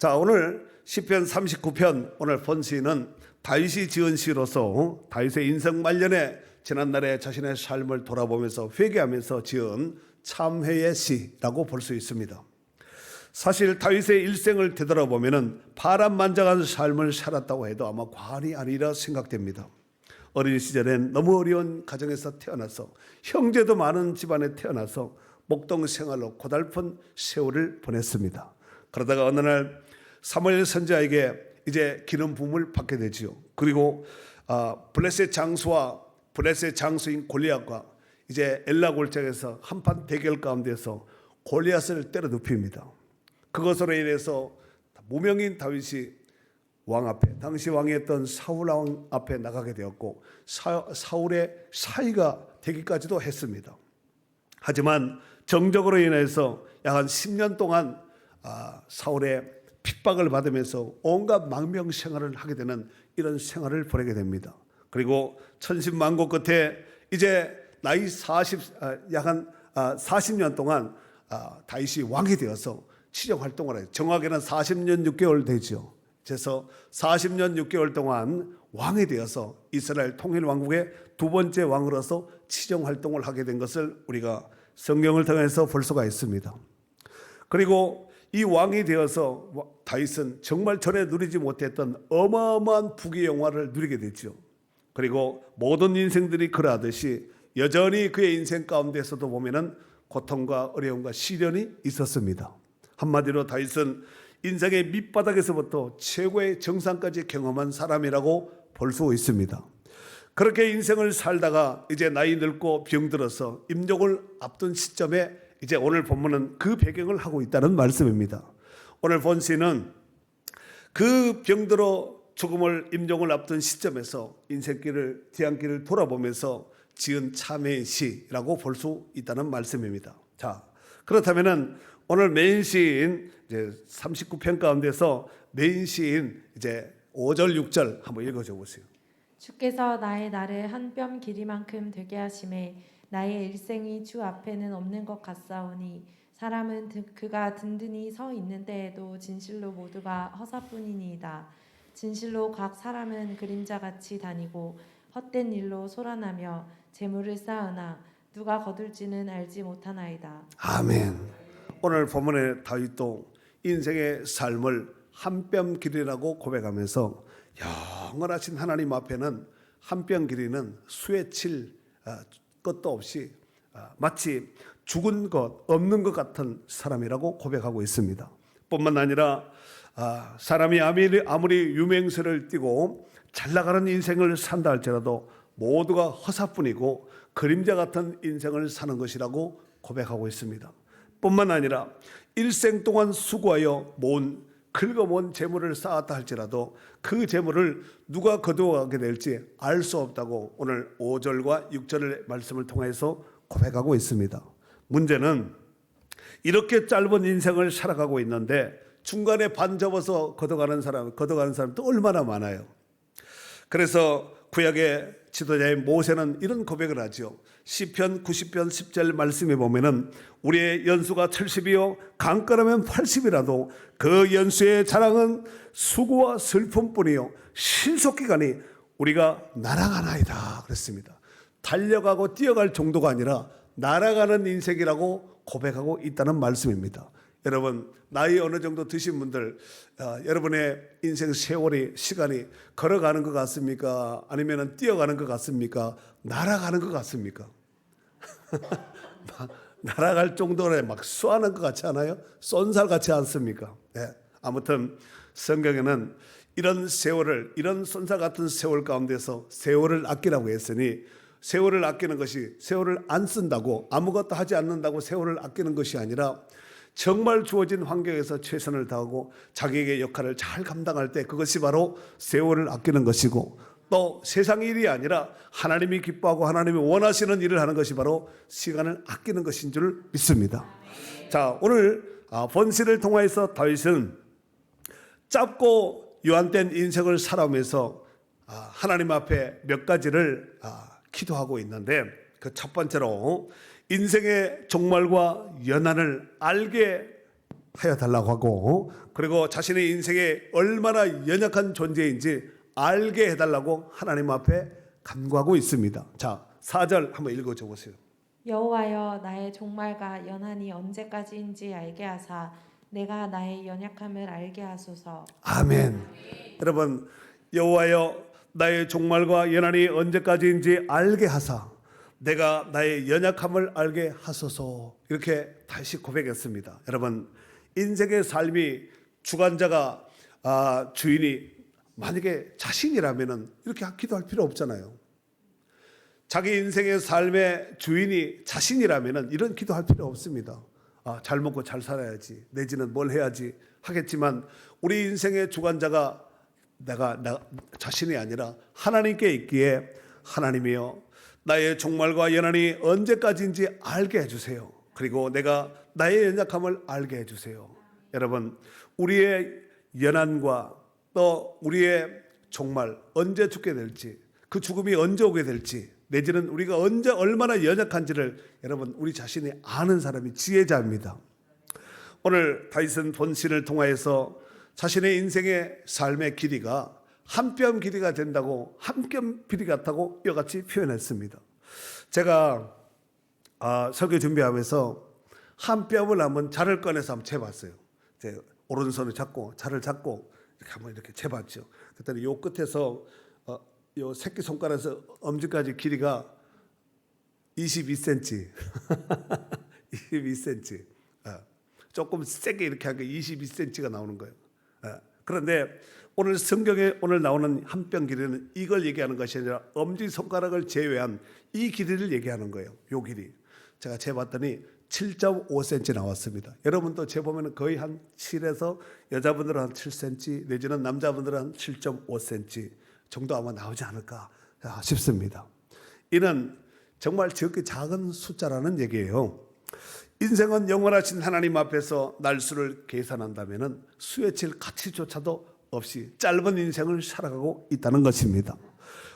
자, 오늘 시편 39편 오늘 본시는 다윗이 지은 시로서 다윗의 인생 말년에 지난날에 자신의 삶을 돌아보면서 회개하면서 지은 참회의 시라고 볼 수 있습니다. 사실 다윗의 일생을 되돌아보면 파란만장한 삶을 살았다고 해도 아마 과언이 아니라 생각됩니다. 어린 시절엔 너무 어려운 가정에서 태어나서 형제도 많은 집안에 태어나서 목동 생활로 고달픈 세월을 보냈습니다. 그러다가 어느 날 사무엘 선지자에게 이제 기름 부음을 받게 되지요. 그리고 블레셋 장수와 블레셋 장수인 골리앗과 이제 엘라 골짜기에서 한판 대결 가운데서 골리앗을 때려 눕힙니다. 그것으로 인해서 무명인 다윗이 왕 앞에, 당시 왕이었던 사울 왕 앞에 나가게 되었고 사울의 사위가 되기까지도 했습니다. 하지만 정적으로 인해서 약 한 10년 동안 사울의 핍박을 받으면서 온갖 망명 생활을 하게 되는 이런 생활을 보내게 됩니다. 그리고 천신만고 끝에 이제 나이 약 한 40년 동안 다윗이 왕이 되어서 치정 활동을 해요. 정확히는 40년 6개월 되죠. 그래서 40년 6개월 동안 왕이 되어서 이스라엘 통일 왕국의 두 번째 왕으로서 치정 활동을 하게 된 것을 우리가 성경을 통해서 볼 수가 있습니다. 그리고 이 왕이 되어서 다윗은 정말 전에 누리지 못했던 어마어마한 부귀 영화를 누리게 됐죠. 그리고 모든 인생들이 그러하듯이 여전히 그의 인생 가운데서도 보면은 고통과 어려움과 시련이 있었습니다. 한마디로 다윗은 인생의 밑바닥에서부터 최고의 정상까지 경험한 사람이라고 볼 수 있습니다. 그렇게 인생을 살다가 이제 나이 늙고 병들어서 임종을 앞둔 시점에 이제 오늘 본문은 그 배경을 하고 있다는 말씀입니다. 오늘 본시는 그 병들어 죽음을 임종을 앞둔 시점에서 인생길을 뒤안길을 돌아보면서 지은 참회의 시라고 볼 수 있다는 말씀입니다. 자, 그렇다면은 오늘 메인 시인 이제 39편 가운데서 메인 시인 이제 5절 6절 한번 읽어줘 보세요. 주께서 나의 날을 한 뼘 길이만큼 되게 하심에 나의 일생이 주 앞에는 없는 것 같사오니 사람은 그가 든든히 서 있는 때에도 진실로 모두가 허사뿐이니이다. 진실로 각 사람은 그림자같이 다니고 헛된 일로 소란하며 재물을 쌓으나 누가 거둘지는 알지 못하나이다. 아멘. 오늘 본문의 다윗도 인생의 삶을 한 뼘 길이라고 고백하면서 영원하신 하나님 앞에는 한 뼘 길이는 수에 칠 것도 없이 마치 죽은 것 없는 것 같은 사람이라고 고백하고 있습니다. 뿐만 아니라 사람이 아무리 유명세를 띠고 잘 나가는 인생을 산다 할지라도 모두가 허사뿐이고 그림자 같은 인생을 사는 것이라고 고백하고 있습니다. 뿐만 아니라 일생 동안 수고하여 모은 긁어모은 재물을 쌓았다 할지라도 그 재물을 누가 거두어가게 될지 알 수 없다고 오늘 5절과 6절의 말씀을 통해서 고백하고 있습니다. 문제는 이렇게 짧은 인생을 살아가고 있는데 중간에 반 접어서 거둬가는 사람도 얼마나 많아요. 그래서 구약의 지도자의 모세는 이런 고백을 하죠. 시편 90편 10절 말씀에 보면은 우리의 연수가 70이요 강가라면 80이라도 그 연수의 자랑은 수고와 슬픔뿐이요 신속히 가니 우리가 날아가나이다 그랬습니다. 달려가고 뛰어갈 정도가 아니라 날아가는 인생이라고 고백하고 있다는 말씀입니다. 여러분 나이 어느 정도 드신 분들 여러분의 인생 세월이 시간이 걸어가는 것 같습니까? 아니면 뛰어가는 것 같습니까? 날아가는 것 같습니까? 날아갈 정도로 막 쏘는 것 같지 않아요? 쏜살 같지 않습니까? 네. 아무튼 성경에는 이런 세월을 이런 쏜살 같은 세월 가운데서 세월을 아끼라고 했으니 세월을 아끼는 것이 세월을 안 쓴다고 아무것도 하지 않는다고 세월을 아끼는 것이 아니라 정말 주어진 환경에서 최선을 다하고 자기의 역할을 잘 감당할 때 그것이 바로 세월을 아끼는 것이고 또 세상 일이 아니라 하나님이 기뻐하고 하나님이 원하시는 일을 하는 것이 바로 시간을 아끼는 것인 줄 믿습니다. 자, 오늘 본시를 통해서 다윗은 짧고 유한된 인생을 살아오면서 하나님 앞에 몇 가지를 기도하고 있는데 그 첫 번째로 인생의 종말과 연한을 알게 하여 달라고 하고, 그리고 자신의 인생에 얼마나 연약한 존재인지 알게 해달라고 하나님 앞에 간구하고 있습니다. 자, 4절 한번 읽어줘 보세요. 여호와여 나의 종말과 연한이 언제까지인지 알게 하사 내가 나의 연약함을 알게 하소서. 아멘. 여러분, 여호와여 나의 종말과 연한이 언제까지인지 알게 하사 내가 나의 연약함을 알게 하소서. 이렇게 다시 고백했습니다. 여러분, 인생의 삶이 주관자가 주인이 만약에 자신이라면은 이렇게 기도할 필요 없잖아요. 자기 인생의 삶의 주인이 자신이라면은 이런 기도할 필요 없습니다. 잘 먹고 잘 살아야지, 내지는 뭘 해야지 하겠지만, 우리 인생의 주관자가 나 자신이 아니라 하나님께 있기에, 하나님이여 나의 종말과 연한이 언제까지인지 알게 해주세요. 그리고 내가 나의 연약함을 알게 해주세요. 여러분, 우리의 연한과 또 우리의 종말, 언제 죽게 될지, 그 죽음이 언제 오게 될지, 내지는 우리가 언제 얼마나 연약한지를 여러분, 우리 자신이 아는 사람이 지혜자입니다. 오늘 다윗은 본신을 통하여서 자신의 인생의 삶의 길이가 한 뼘 길이가 된다고, 한 뼘 길이 같다고 이와 같이 표현했습니다. 제가 설교 준비하면서 한 뼘을 한번 자를 꺼내서 한번 재봤어요. 제 오른손을 잡고 자를 잡고 이렇게 한번 이렇게 재봤죠. 그랬더니 요 끝에서 요 새끼 손가락에서 엄지까지 길이가 22cm, 22cm. 조금 세게 이렇게 하니까 22cm가 나오는 거예요. 그런데 오늘 성경에 오늘 나오는 한 뼘 길이는 이걸 얘기하는 것이 아니라 엄지 손가락을 제외한 이 길이를 얘기하는 거예요. 요 길이. 제가 재봤더니 7.5cm 나왔습니다. 여러분도 재보면 거의 한 7에서 여자분들은 한 7cm 내지는 남자분들은 한 7.5cm 정도 아마 나오지 않을까 싶습니다. 이는 정말 지극히 작은 숫자라는 얘기예요. 인생은 영원하신 하나님 앞에서 날수를 계산한다면 수에 칠 가치조차도 없이 짧은 인생을 살아가고 있다는 것입니다.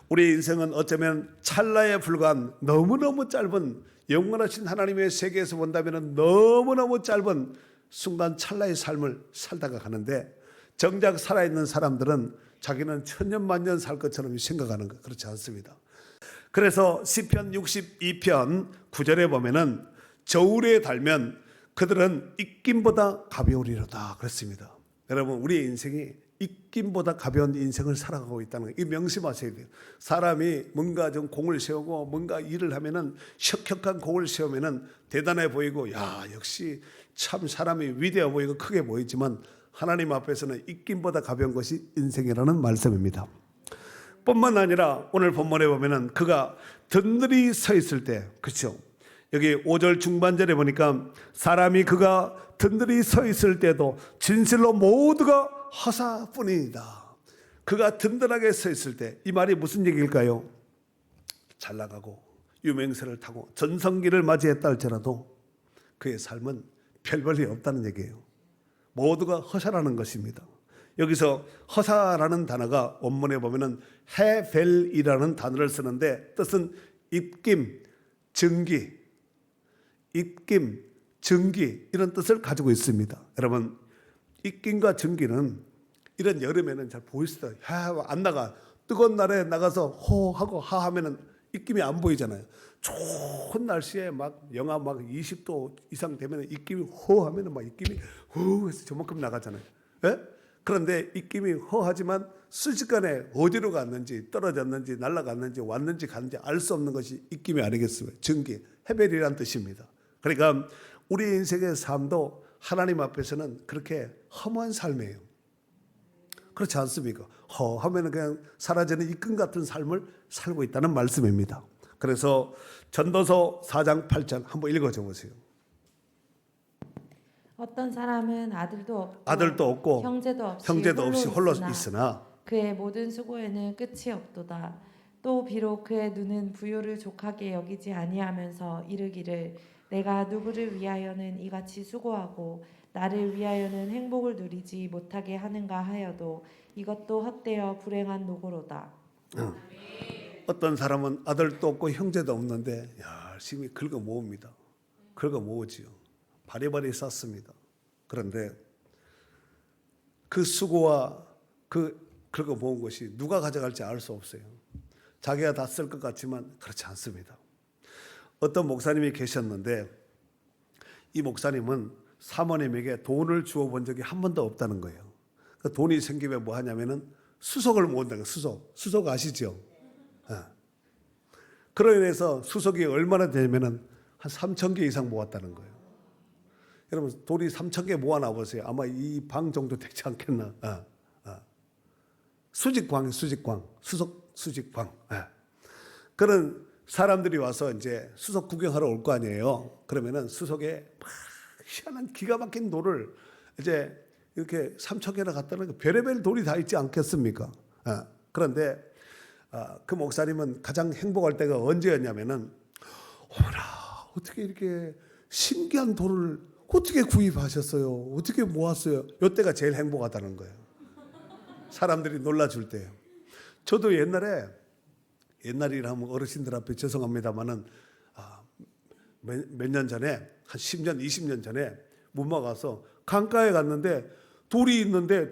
우리 인생은 어쩌면 찰나에 불과한 너무너무 짧은, 영원하신 하나님의 세계에서 본다면 너무너무 짧은 순간 찰나의 삶을 살다가 가는데, 정작 살아있는 사람들은 자기는 천년만년 살 것처럼 생각하는 것, 그렇지 않습니다. 그래서 시편 62편 9절에 보면은 저울에 달면 그들은 입김보다 가벼우리로다 그랬습니다. 여러분, 우리의 인생이 입김보다 가벼운 인생을 살아가고 있다는 거, 이 명심하셔야 돼요. 사람이 뭔가 좀 공을 세우고 뭔가 일을 하면은, 혁혁한 공을 세우면은 대단해 보이고, 야 역시 참 사람이 위대해 보이고 크게 보이지만, 하나님 앞에서는 입김보다 가벼운 것이 인생이라는 말씀입니다. 뿐만 아니라 오늘 본문에 보면은 그가 든든히 서 있을 때, 그렇죠? 여기 5절 중반절에 보니까 사람이 그가 든든히 서 있을 때도 진실로 모두가 허사뿐이다. 그가 든든하게 서 있을 때, 이 말이 무슨 얘기일까요? 잘 나가고 유명세를 타고 전성기를 맞이했다 할지라도 그의 삶은 별 볼일 없다는 얘기예요. 모두가 허사라는 것입니다. 여기서 허사라는 단어가 원문에 보면은 헤벨이라는 단어를 쓰는데, 뜻은 입김, 증기, 입김, 증기, 이런 뜻을 가지고 있습니다. 여러분, 입김과 증기는 이런 여름에는 잘 보이시다. 안 나가. 뜨거운 날에 나가서 호 하고 하 하면은 입김이 안 보이잖아요. 좋은 날씨에 막 영하 막 20도 이상 되면 입김이 호 하면은 막 입김이 후 해서 저만큼 나가잖아요. 예? 그런데 입김이 허하지만 순식간에 어디로 갔는지, 떨어졌는지, 날아갔는지, 왔는지 갔는지 알 수 없는 것이 입김이 아니겠습니까? 증기, 헤벨이란 뜻입니다. 그러니까 우리 인생의 삶도 하나님 앞에서는 그렇게 허무한 삶이에요. 그렇지 않습니까? 허하면 그냥 사라지는 입금 같은 삶을 살고 있다는 말씀입니다. 그래서 전도서 4장 8절 한번 읽어줘 보세요. 어떤 사람은 아들도 없고 형제도 없이 홀로 있으나 그의 모든 수고에는 끝이 없도다. 또 비록 그의 눈은 부요를 족하게 여기지 아니하면서 이르기를 내가 누구를 위하여는 이같이 수고하고 나를 위하여는 행복을 누리지 못하게 하는가 하여도 이것도 헛되어 불행한 노고로다. 어떤 사람은 아들도 없고 형제도 없는데 열심히 긁어 모읍니다. 긁어 모으지요. 바리바리 쌓습니다. 그런데 그 수고와 그거 모은 것이 누가 가져갈지 알 수 없어요. 자기가 다 쓸 것 같지만 그렇지 않습니다. 어떤 목사님이 계셨는데 이 목사님은 사모님에게 돈을 주어 본 적이 한 번도 없다는 거예요. 그 돈이 생기면 뭐 하냐면은 수석을 모은다는 거예요. 수석 아시죠? 그로 인해서 수석이 얼마나 되냐면은 한 3,000개 이상 모았다는 거예요. 여러분 돈이 3,000개 모아놔 보세요. 아마 이 방 정도 되지 않겠나. 수직광, 수석 수직광. 그런 사람들이 와서 이제 수석 구경하러 올 거 아니에요. 그러면은 수석에 막 희한한 기가 막힌 돌을 이제 이렇게 3,000개나 갖다는 거 별의별 돌이 다 있지 않겠습니까? 그런데 그 목사님은 가장 행복할 때가 언제였냐면은 어머나 어떻게 이렇게 신기한 돌을 어떻게 구입하셨어요? 어떻게 모았어요? 이때가 제일 행복하다는 거예요. 사람들이 놀라줄 때예요. 저도 옛날이라 하면 어르신들 앞에 죄송합니다만은 몇 년 전에 한 10년, 20년 전에 문마 가서 강가에 갔는데 돌이 있는데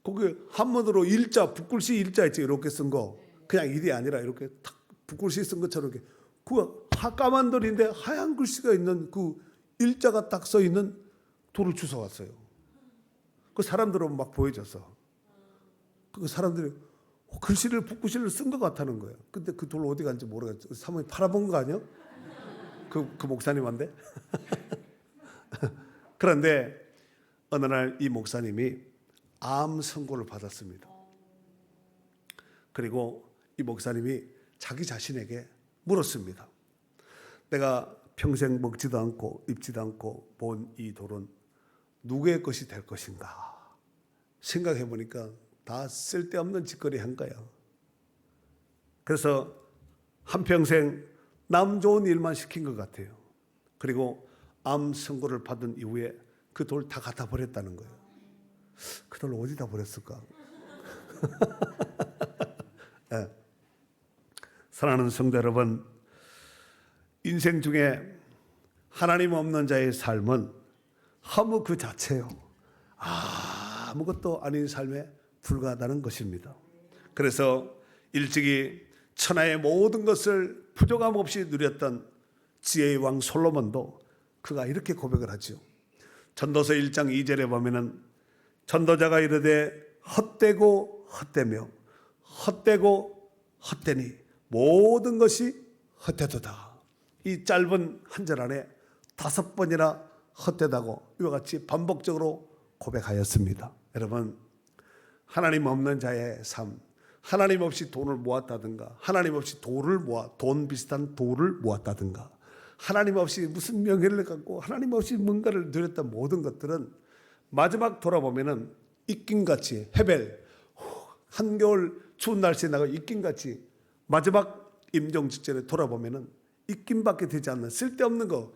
거기 한문으로 일자, 붓글씨 일자 있지 이렇게 쓴 거 그냥 일이 아니라 이렇게 탁 붓글씨 쓴 것처럼 이렇게 그 까만 돌인데 하얀 글씨가 있는 그 일자가 딱 써 있는 돌을 주워왔어요. 그 사람들은 막 보여줘서 그 사람들이 글씨를 붓글씨를 쓴 것 같다는 거예요. 근데 그 돌 어디 간지 모르겠어요. 사모님 팔아본 거 아니야? 그 목사님한테? 그런데 어느 날 이 목사님이 암 선고를 받았습니다. 그리고 이 목사님이 자기 자신에게 물었습니다. 내가 평생 먹지도 않고 입지도 않고 본 이 돌은 누구의 것이 될 것인가? 생각해 보니까 다 쓸데없는 짓거리 한 거예요. 그래서 한평생 남 좋은 일만 시킨 것 같아요. 그리고 암 선고를 받은 이후에 그 돌 다 갖다 버렸다는 거예요. 그 돌 어디다 버렸을까? 네. 사랑하는 성도 여러분, 인생 중에 하나님 없는 자의 삶은 허무 그 자체요. 아무것도 아닌 삶에 불과하다는 것입니다. 그래서 일찍이 천하의 모든 것을 부족함 없이 누렸던 지혜의 왕 솔로몬도 그가 이렇게 고백을 하죠. 전도서 1장 2절에 보면은 전도자가 이르되 헛되고 헛되며 헛되고 헛되니 모든 것이 헛되도다. 이 짧은 한 절 안에 5번이나 헛되다고 이와 같이 반복적으로 고백하였습니다. 여러분, 하나님 없는 자의 삶, 하나님 없이 돈을 모았다든가, 하나님 없이 돈 비슷한 돌을 모았다든가, 하나님 없이 무슨 명예를 갖고 하나님 없이 뭔가를 누렸던 모든 것들은 마지막 돌아보면은 입김같이 헤벨 한겨울 추운 날씨에 나가 입김같이 마지막 임종 직전에 돌아보면은 입김밖에 되지 않는 쓸데없는 거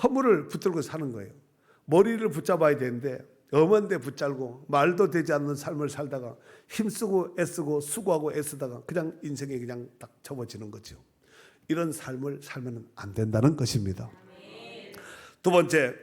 허물을 붙들고 사는 거예요. 머리를 붙잡아야 되는데 엄한데 붙잡고 말도 되지 않는 삶을 살다가 힘쓰고 애쓰고 수고하고 애쓰다가 그냥 인생에 그냥 딱 접어지는 거죠. 이런 삶을 살면 안 된다는 것입니다. 두 번째,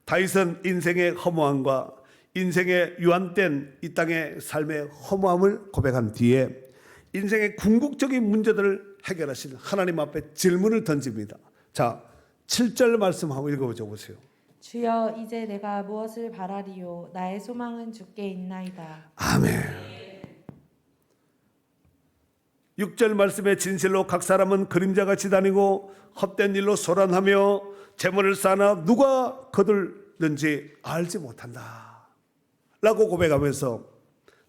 다윗은 인생의 허무함과 인생의 유한된 이 땅의 삶의 허무함을 고백한 뒤에 인생의 궁극적인 문제들을 해결하신 하나님 앞에 질문을 던집니다. 자, 7절 말씀 한번 읽어보죠. 보세요. 주여 이제 내가 무엇을 바라리요 나의 소망은 주께 있나이다. 아멘. 6절 말씀에 진실로 각 사람은 그림자같이 다니고 헛된 일로 소란하며 재물을 쌓아 누가 거둘는지 알지 못한다 라고 고백하면서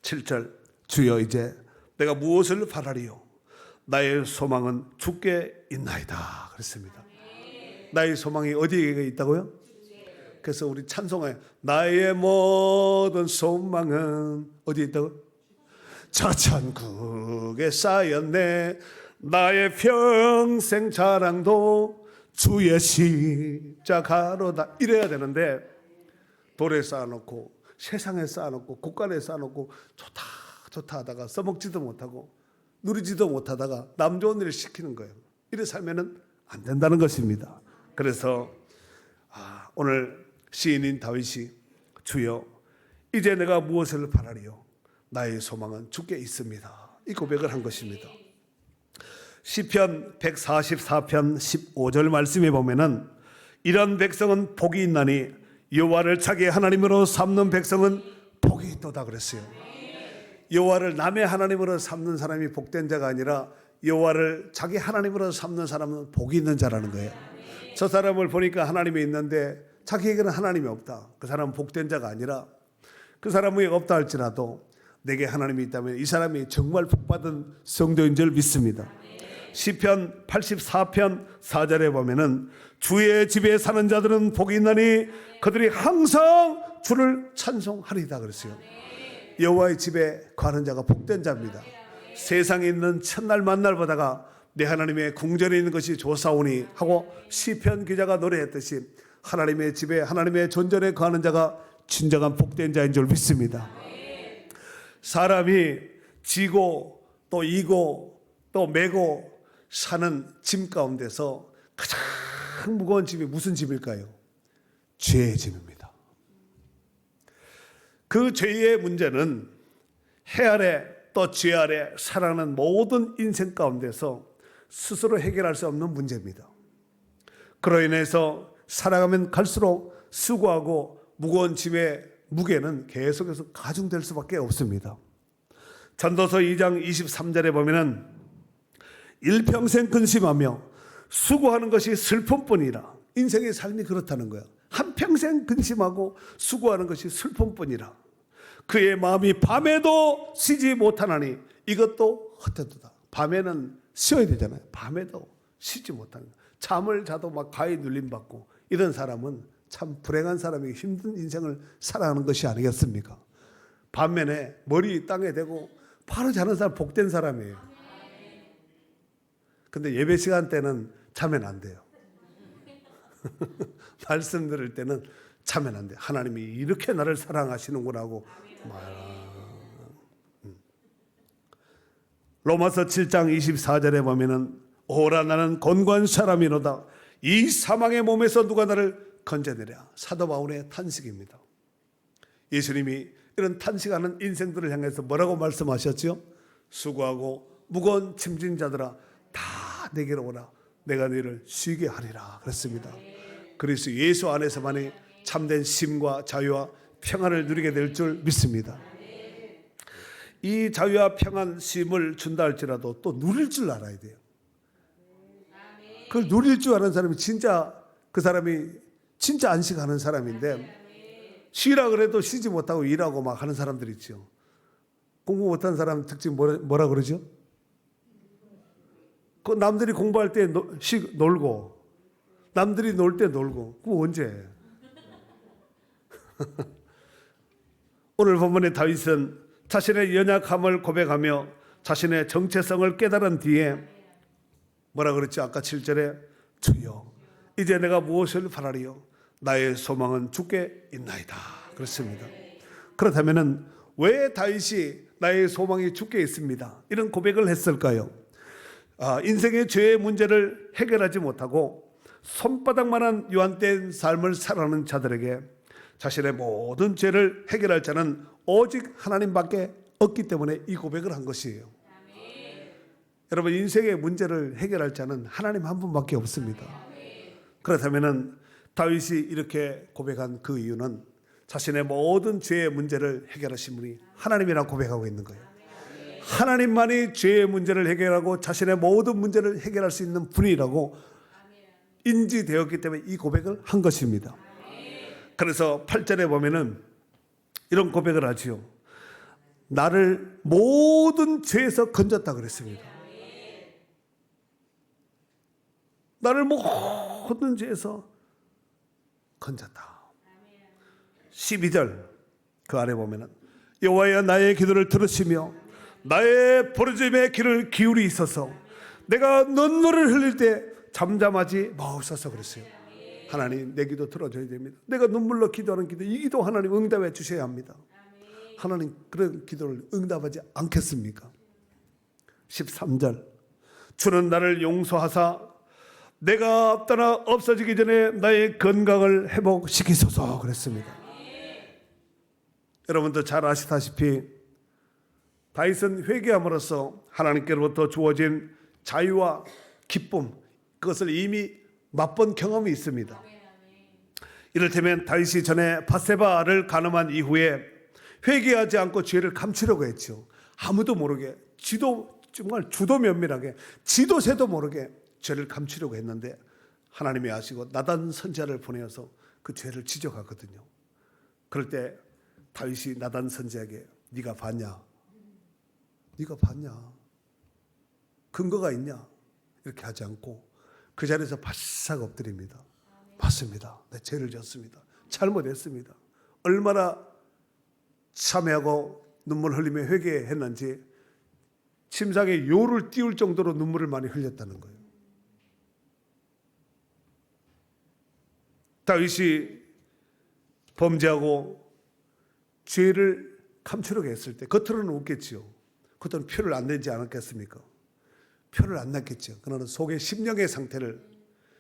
7절 주여 이제 내가 무엇을 바라리요 나의 소망은 주께 있나이다 그랬습니다. 나의 소망이 어디에 있다고요? 그래서 우리 찬송에 나의 모든 소망은 어디에 있다고요? 저 천국에 쌓였네 나의 평생 자랑도 주의 십자가로다 이래야 되는데 돌에 쌓아놓고 세상에 쌓아놓고 곳간에 쌓아놓고 좋다 하다가 써먹지도 못하고 누리지도 못하다가 남 좋은 일을 시키는 거예요. 이래 살면은 안 된다는 것입니다. 그래서 오늘 시인인 다윗이 주여 이제 내가 무엇을 바라리요 나의 소망은 주께 있습니다. 이 고백을 한 것입니다. 시편 144편 15절 말씀에 보면은 이런 백성은 복이 있나니 여호와를 자기 하나님으로 삼는 백성은 복이 있도다 그랬어요. 여호와를 남의 하나님으로 삼는 사람이 복된 자가 아니라 여호와를 자기 하나님으로 삼는 사람은 복이 있는 자라는 거예요. 저 사람을 보니까 하나님이 있는데 자기에게는 하나님이 없다. 그 사람은 복된 자가 아니라 그 사람이 없다 할지라도 내게 하나님이 있다면 이 사람이 정말 복받은 성도인 줄 믿습니다. 시편 84편 4절에 보면은 주의 집에 사는 자들은 복이 있나니 그들이 항상 주를 찬송하리다 그랬어요. 여호와의 집에 가는 자가 복된 자입니다. 세상에 있는 첫날 만날보다가 내 하나님의 궁전에 있는 것이 좋사오니 하고 시편 기자가 노래했듯이 하나님의 집에 하나님의 존전에 가는 자가 진정한 복된 자인 줄 믿습니다. 사람이 지고 또 이고 또 메고 사는 짐 가운데서 가장 무거운 짐이 무슨 짐일까요? 죄의 짐입니다. 그 죄의 문제는 해 아래 또 죄 아래 살아가는 모든 인생 가운데서 스스로 해결할 수 없는 문제입니다. 그로 인해서 살아가면 갈수록 수고하고 무거운 짐의 무게는 계속해서 가중될 수밖에 없습니다. 전도서 2장 23절에 보면은 일평생 근심하며 수고하는 것이 슬픔뿐이라. 인생의 삶이 그렇다는 거야. 한평생 근심하고 수고하는 것이 슬픔뿐이라. 그의 마음이 밤에도 쉬지 못하나니 이것도 헛되도다. 밤에는 쉬어야 되잖아요. 밤에도 쉬지 못하는 거야. 잠을 자도 막 가히 눌림받고 이런 사람은 참 불행한 사람이 힘든 인생을 살아가는 것이 아니겠습니까? 반면에 머리 땅에 대고 바로 자는 사람 복된 사람이에요. 근데 예배 시간 때는 자면 안 돼요. 말씀 들을 때는 자면 안 돼요. 하나님이 이렇게 나를 사랑하시는구나 하고 로마서 7장 24절에 보면은 오라 나는 곤고한 사람이로다 이 사망의 몸에서 누가 나를 건져내랴. 사도 바울의 탄식입니다. 예수님이 이런 탄식하는 인생들을 향해서 뭐라고 말씀하셨죠? 수고하고 무거운 짐진 자들아 다 내게로 오라 내가 너희를 쉬게 하리라 그랬습니다. 그래서 예수 안에서만이 참된 쉼과 자유와 평안을 누리게 될 줄 믿습니다. 이 자유와 평안 쉼을 준다 할지라도 또 누릴 줄 알아야 돼요. 그걸 누릴 줄 아는 사람이 진짜 그 사람이 진짜 안식하는 사람인데 쉬라 그래도 쉬지 못하고 일하고 막 하는 사람들 있죠. 공부 못하는 사람 특징 뭐라 그러죠? 그 남들이 공부할 때 놀고 남들이 놀 때 놀고 그거 언제? 오늘 본문의 다윗은 자신의 연약함을 고백하며 자신의 정체성을 깨달은 뒤에 뭐라 그랬죠? 아까 7절에 주여 이제 내가 무엇을 바라리요 나의 소망은 주께 있나이다 그렇습니다. 그렇다면 왜 다윗이 나의 소망이 주께 있습니다 이런 고백을 했을까요? 인생의 죄의 문제를 해결하지 못하고 손바닥만한 유한된 삶을 살아가는 자들에게 자신의 모든 죄를 해결할 자는 오직 하나님밖에 없기 때문에 이 고백을 한 것이에요. 여러분 인생의 문제를 해결할 자는 하나님 한 분밖에 없습니다. 그렇다면 다윗이 이렇게 고백한 그 이유는 자신의 모든 죄의 문제를 해결하신 분이 하나님이라고 고백하고 있는 거예요. 하나님만이 죄의 문제를 해결하고 자신의 모든 문제를 해결할 수 있는 분이라고 인지되었기 때문에 이 고백을 한 것입니다. 그래서 8절에 보면은 이런 고백을 하지요. 나를 모든 죄에서 건졌다 그랬습니다. 나를 모든 죄에서 건졌다. 12절 그 아래 보면은 여호와여 나의 기도를 들으시며 나의 부르짖음의 귀를 기울이소서. 내가 눈물을 흘릴 때 잠잠하지 마옵소서 그랬어요. 하나님 내 기도 들어줘야 됩니다. 내가 눈물로 기도하는 기도 이 기도 하나님 응답해 주셔야 합니다. 하나님 그런 기도를 응답하지 않겠습니까? 13절 주는 나를 용서하사 내가 떠나 없어지기 전에 나의 건강을 회복시키소서 그랬습니다. 여러분도 잘 아시다시피 다윗은 회개함으로써 하나님께로부터 주어진 자유와 기쁨, 그것을 이미 맛본 경험이 있습니다. 이를테면 다윗이 전에 밧세바를 간음한 이후에 회개하지 않고 죄를 감추려고 했죠. 아무도 모르게, 정말 주도 면밀하게, 지도 새도 모르게 죄를 감추려고 했는데 하나님이 아시고 나단 선지자를 보내어서 그 죄를 지적하거든요. 그럴 때 다윗이 나단 선지자에게 네가 봤냐? 네가 봤냐? 근거가 있냐? 이렇게 하지 않고 그 자리에서 바싹 엎드립니다. 맞습니다. 내 죄를 졌습니다. 잘못했습니다. 얼마나 참회하고 눈물 흘리며 회개했는지 침상에 요를 띄울 정도로 눈물을 많이 흘렸다는 거예요. 다윗이 범죄하고 죄를 감추려고 했을 때 겉으로는 웃겠지요. 겉으로는 표를 안 내지 않았겠습니까? 표를 안 냈겠죠. 그러나 속의 심령의 상태를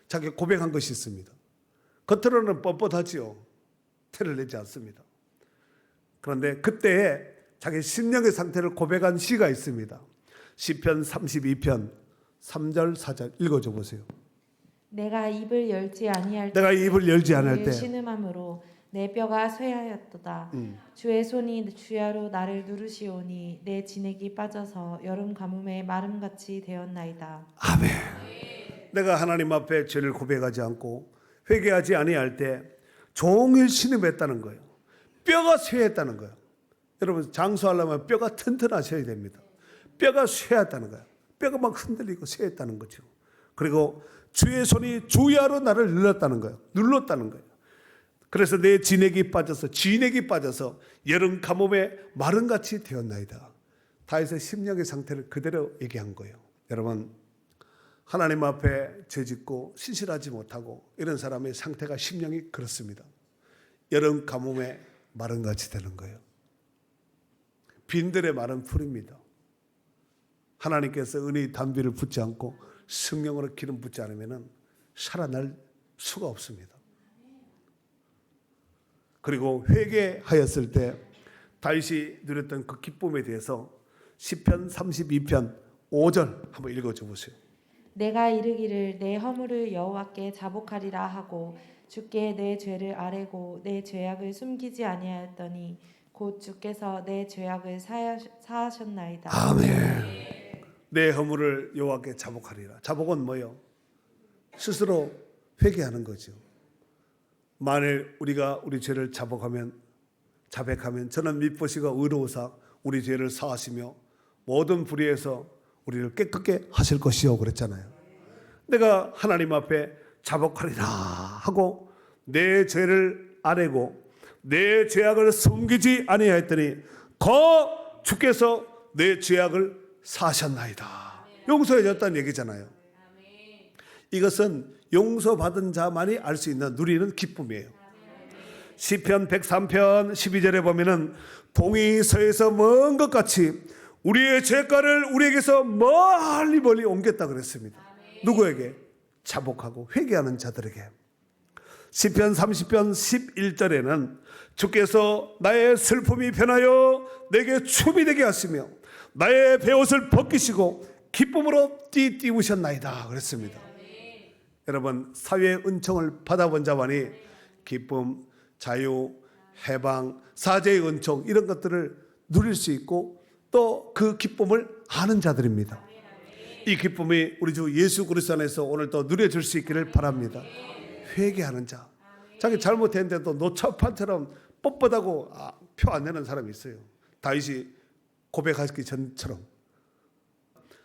자기가 고백한 것이 있습니다. 겉으로는 뻣뻣하지요. 표를 내지 않습니다. 그런데 그때에 자기 심령의 상태를 고백한 시가 있습니다. 시편 32편 3절 4절 읽어줘 보세요. 내가 입을 열지 아니할 때 신음함으로 내 뼈가 쇠하였도다. 주의 손이 주야로 나를 누르시오니 내 진액이 빠져서 여름 가뭄에 마름같이 되었나이다. 아멘. 내가 하나님 앞에 죄를 고백하지 않고 회개하지 아니할 때 종일 신음했다는 거예요. 뼈가 쇠했다는 거예요. 여러분 장수하려면 뼈가 튼튼하셔야 됩니다. 뼈가 쇠했다는 거예요. 뼈가 막 흔들리고 쇠했다는 거죠. 그리고 주의 손이 주야로 나를 눌렀다는 거예요. 그래서 내 진액이 빠져서 여름 가뭄에 마름같이 되었나이다. 다윗의 심령의 상태를 그대로 얘기한 거예요. 여러분 하나님 앞에 죄짓고 신실하지 못하고 이런 사람의 상태가 심령이 그렇습니다. 여름 가뭄에 마름같이 되는 거예요. 빈들의 마른 풀입니다. 하나님께서 은혜의 단비를 붓지 않고 성령으로 기름 붓지 않으면 살아날 수가 없습니다. 그리고 회개하였을 때 다윗이 누렸던 그 기쁨에 대해서 시편 32편 5절 한번 읽어줘 보세요. 내가 이르기를 내 허물을 여호와께 자복하리라 하고 주께 내 죄를 아뢰고 내 죄악을 숨기지 아니하였더니 곧 주께서 내 죄악을 사하셨나이다. 아멘. 내 허물을 여호와께 자복하리라. 자복은 뭐요? 스스로 회개하는 거죠. 만일 우리가 우리 죄를 자백하면 저는 미쁘시고 의로우사 우리 죄를 사하시며 모든 불의에서 우리를 깨끗게 하실 것이요 그랬잖아요. 내가 하나님 앞에 자복하리라 하고 내 죄를 아뢰고 내 죄악을 숨기지 아니하였더니 거 주께서 내 죄악을 사하셨나이다. 용서해줬다는 얘기잖아요. 이것은 용서받은 자만이 알 수 있는 누리는 기쁨이에요. 시편 103편 12절에 보면은 동이 서에서 먼 것 같이 우리의 죄가를 우리에게서 멀리 옮겼다 그랬습니다. 누구에게? 자복하고 회개하는 자들에게. 시편 30편 11절에는 주께서 나의 슬픔이 변하여 내게 춤이 되게 하시며 나의 베옷을 벗기시고 기쁨으로 띠우셨나이다 그랬습니다. 여러분 사회의 은총을 받아본 자만이 기쁨, 자유, 해방, 사죄의 은총 이런 것들을 누릴 수 있고 또 그 기쁨을 아는 자들입니다. 이 기쁨이 우리 주 예수 그리스도 안에서 오늘도 누려질 수 있기를 바랍니다. 회개하는 자, 자기 잘못했는데도 노처판처럼 뻣뻣하고 표 안 내는 사람이 있어요. 다윗이 고백하기 전처럼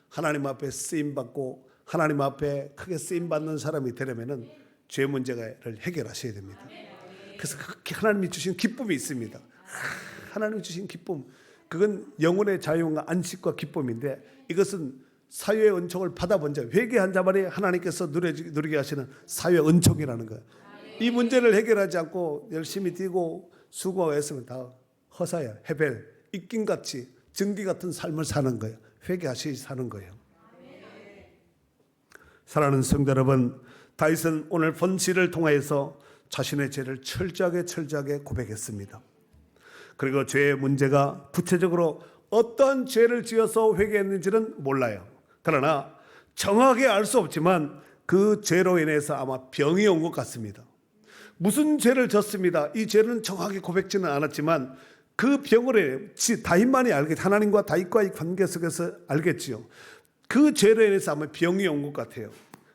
하나님 앞에 쓰임받고 하나님 앞에 크게 쓰임받는 사람이 되려면 죄 문제를 해결하셔야 됩니다. 그래서 하나님이 주신 기쁨이 있습니다. 하나님이 주신 기쁨, 그건 영혼의 자유와 안식과 기쁨인데 이것은 사유의 은총을 받아본 자, 회개한 자만이 하나님께서 누리게 하시는 사유의 은총이라는 거예요. 이 문제를 해결하지 않고 열심히 뛰고 수고하고 했으면 다 허사야, 헤벨, 입김같이 증기 같은 삶을 사는 거예요. 회개하시 사는 거예요. 사랑하는 성도 여러분, 다윗은 오늘 본시를 통하여서 자신의 죄를 철저하게 고백했습니다. 그리고 죄의 문제가 구체적으로 어떤 죄를 지어서 회개했는지는 몰라요. 그러나 정확하게 알 수 없지만 그 죄로 인해서 아마 병이 온 것 같습니다. 무슨 죄를 졌습니다. 이 죄는 정확히 고백지는 않았지만 그 병을 다윗만이 알겠, 하나님과 다윗과의 관계 속에서 알겠지요. 그 죄로 인해서 아마 병이 온 것 같아요.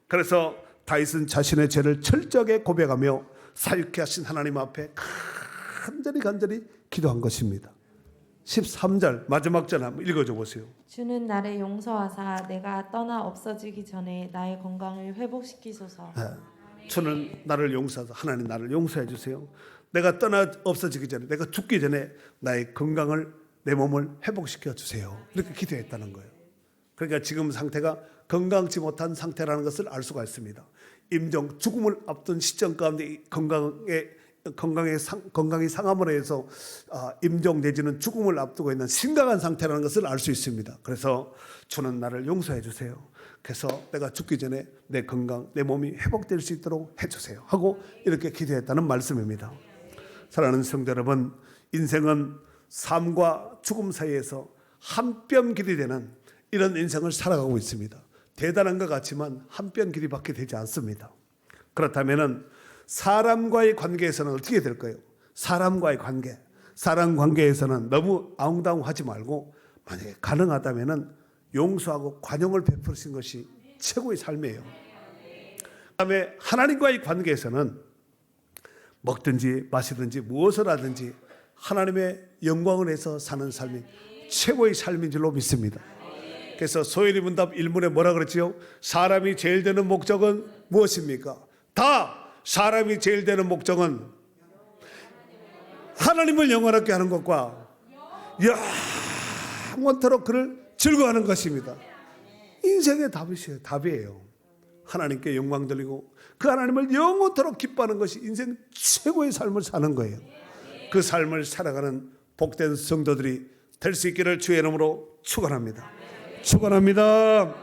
그래서 다윗은 자신의 죄를 철저하게 고백하며 사육케 하신 하나님 앞에 간절히 기도한 것입니다. 13절 마지막 절 한번 읽어줘 보세요. 주는 나를 용서하사 내가 떠나 없어지기 전에 나의 건강을 회복시키소서. 주는 나를 용서하사, 하나님 나를 용서해 주세요. 내가 떠나 없어지기 전에, 내가 죽기 전에 나의 건강을, 내 몸을 회복시켜 주세요. 이렇게 기도했다는 거예요. 그러니까 지금 상태가 건강치 못한 상태라는 것을 알 수가 있습니다. 임종, 죽음을 앞둔 시점 가운데 건강이 상함으로 해서 임종 내지는 죽음을 앞두고 있는 심각한 상태라는 것을 알 수 있습니다. 그래서 주는 나를 용서해 주세요. 그래서 내가 죽기 전에 내 건강, 내 몸이 회복될 수 있도록 해주세요 하고 이렇게 기도했다는 말씀입니다. 사랑하는 성도 여러분, 인생은 삶과 죽음 사이에서 한 뼘 길이 되는 이런 인생을 살아가고 있습니다. 대단한 것 같지만 한 뼘 길이밖에 되지 않습니다. 그렇다면 사람과의 관계에서는 어떻게 될까요? 사람과의 관계, 사람 관계에서는 너무 아웅다웅하지 말고 만약에 가능하다면 용서하고 관용을 베푸신 것이 최고의 삶이에요. 그다음에 하나님과의 관계에서는 먹든지 마시든지 무엇을 하든지 하나님의 영광을 위해서 사는 삶이 최고의 삶인 줄로 믿습니다. 그래서 소연이 문답 1문에 뭐라 그랬지요? 사람이 제일 되는 목적은 무엇입니까? 사람이 제일 되는 목적은 하나님을 영원하게 하는 것과 영원토록 그를 즐거워하는 것입니다. 인생의 답이에요. 하나님께 영광 돌리고 그 하나님을 영원토록 기뻐하는 것이 인생 최고의 삶을 사는 거예요. 그 삶을 살아가는 복된 성도들이 될 수 있기를 주의 이름으로 축원합니다. 축원합니다.